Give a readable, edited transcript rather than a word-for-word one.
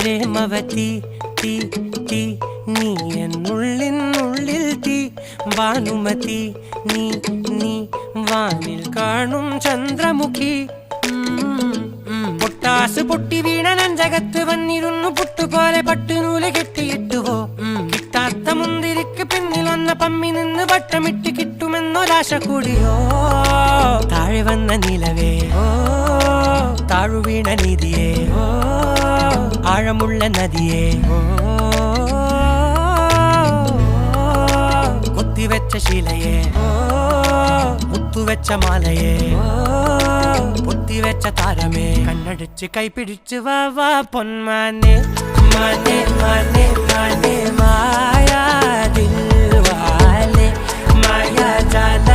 പ്രേമവതി തീ തീ നീ എന്നുള്ളിൽ തീ ഭാനുമതി നീ നീ വാനിൽ കാണും ചന്ദ്രമുഖി പൊട്ടാസ് പൊട്ടി വീണ നഞ്ചകത്ത് വന്നിരുന്നു പുട്ടുപോലെ പട്ടുനൂല് കെട്ടിയിട്ടുവോ കിട്ടാത്ത മുന്തിരിക്ക് പിന്നിൽ വന്ന പമ്മി നിന്ന് വട്ടമിട്ട് കിട്ടുമെന്നൊരാശ കൂടിയോ താഴെ വന്ന നിലവേ ഓ താഴുവീണ നിധിയേ ഓ ആഴമുള്ള നദിയേ ഓ കൊത്തിവെച്ച ശിലയേ ഓ മുത്തുവെച്ച മാലയേ പൊത്തിവെച്ച താരമേ കണ്ണടിച്ച് കൈപിടിച്ച് വാ വാ പൊന്മാനെ മാനെ മാനെ മാനെ മായാ ദിൽവാലെ മായാ ജാല